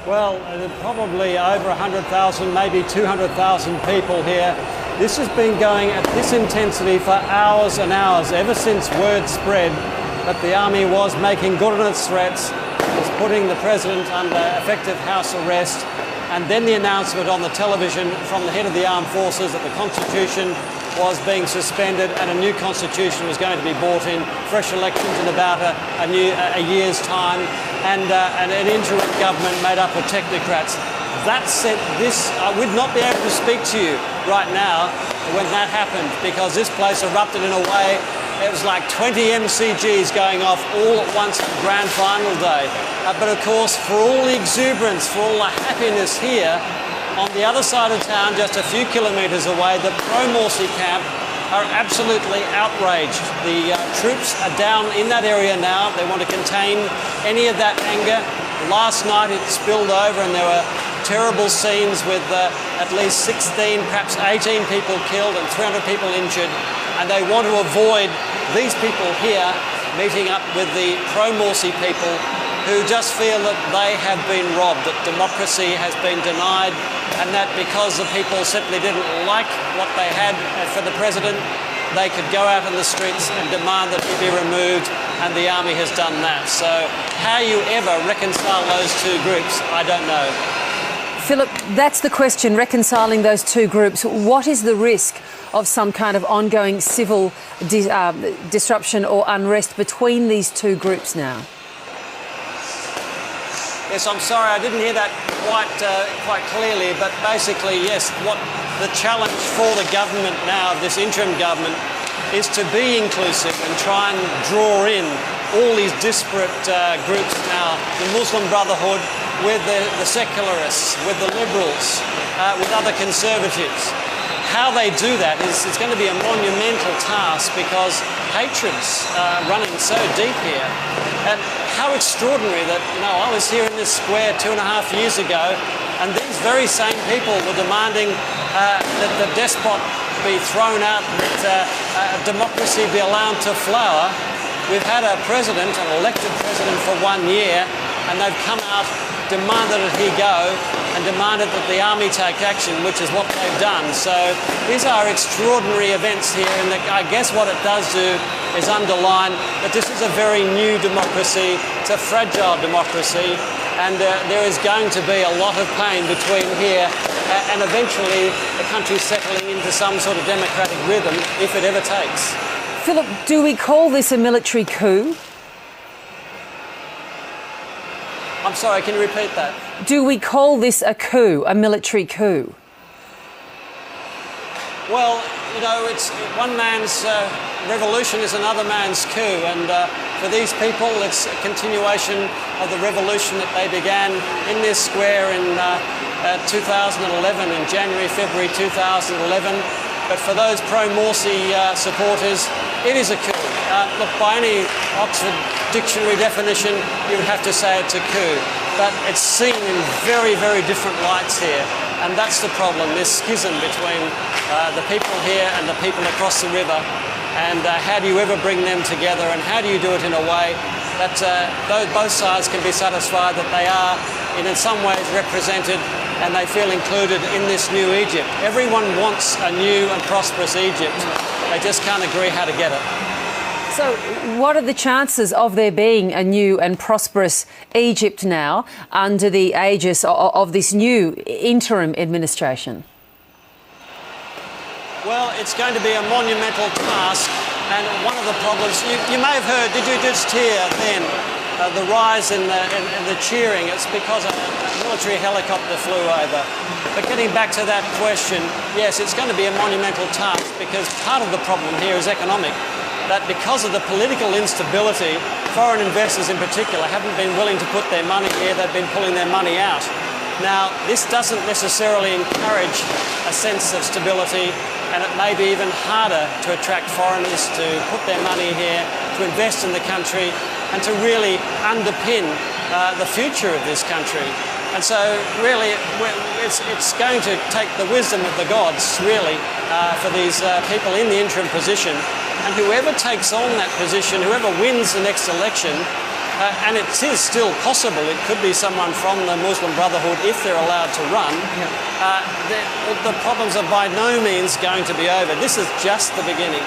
Well, probably over 100,000, maybe 200,000 people here. This has been going at this intensity for hours and hours, ever since word spread that the army was making good on its threats, was putting the president under effective house arrest, and then the announcement on the television from the head of the armed forces that the Constitution was being suspended and a new Constitution was going to be brought in, fresh elections in about a year's time, and an interim government made up of technocrats. That said, I would not be able to speak to you right now when that happened, because this place erupted in a way. It was like 20 MCGs going off all at once on grand final day. But of course, for all the exuberance, for all the happiness here, on the other side of town, just a few kilometres away, the pro-Morsi camp are absolutely outraged. The troops are down in that area now. They want to contain any of that anger. Last night it spilled over and there were terrible scenes with at least 16, perhaps 18 people killed and 300 people injured. And they want to avoid these people here meeting up with the pro-Morsi people who just feel that they have been robbed, that democracy has been denied, and that because the people simply didn't like what they had for the president, they could go out in the streets and demand that he be removed, and the army has done that. So how you ever reconcile those two groups, I don't know. Philip, that's the question, reconciling those two groups. What is the risk of some kind of ongoing civil disruption or unrest between these two groups now? Yes, I'm sorry, I didn't hear that quite clearly, but basically, yes, what the challenge for the government now, this interim government, is to be inclusive and try and draw in all these disparate groups now, the Muslim Brotherhood with the secularists, with the liberals, with other conservatives. How they do that it's going to be a monumental task, because hatred's running so deep here. And how extraordinary that, I was here in this square 2.5 years ago, and these very same people were demanding that the despot be thrown out, that democracy be allowed to flower. We've had a president, an elected president for 1 year, and they've come out, demanded that he go, and demanded that the army take action, which is what they've done. So these are extraordinary events here, and I guess what it does do is underline that this is a very new democracy. It's a fragile democracy, and there is going to be a lot of pain between here and eventually the country settling into some sort of democratic rhythm, if it ever takes. Philip, do we call this a military coup? I'm sorry, can you repeat that? Do we call this a coup, a military coup? Well, it's one man's revolution is another man's coup, and for these people it's a continuation of the revolution that they began in this square in 2011, in January, February 2011. But for those pro-Morsi supporters, it is a coup. Look, by any Oxford Dictionary definition, you would have to say it's a coup. But it's seen in very, very different lights here. And that's the problem, this schism between the people here and the people across the river. And how do you ever bring them together, and how do you do it in a way that both sides can be satisfied that they are, in some ways, represented and they feel included in this new Egypt. Everyone wants a new and prosperous Egypt. They just can't agree how to get it. So what are the chances of there being a new and prosperous Egypt now under the aegis of this new interim administration? Well, it's going to be a monumental task, and one of the problems, you may have heard, did you just hear then, the rise in the cheering? It's because a military helicopter flew over. But getting back to that question, yes, it's going to be a monumental task, because part of the problem here is economic. That because of the political instability, foreign investors in particular haven't been willing to put their money here, they've been pulling their money out. Now, this doesn't necessarily encourage a sense of stability, and it may be even harder to attract foreigners to put their money here, to invest in the country, and to really underpin the future of this country. And so, really, it's going to take the wisdom of the gods, really, for these people in the interim position. And whoever takes on that position, whoever wins the next election, and it is still possible. It could be someone from the Muslim Brotherhood if they're allowed to run. The problems are by no means going to be over. This is just the beginning.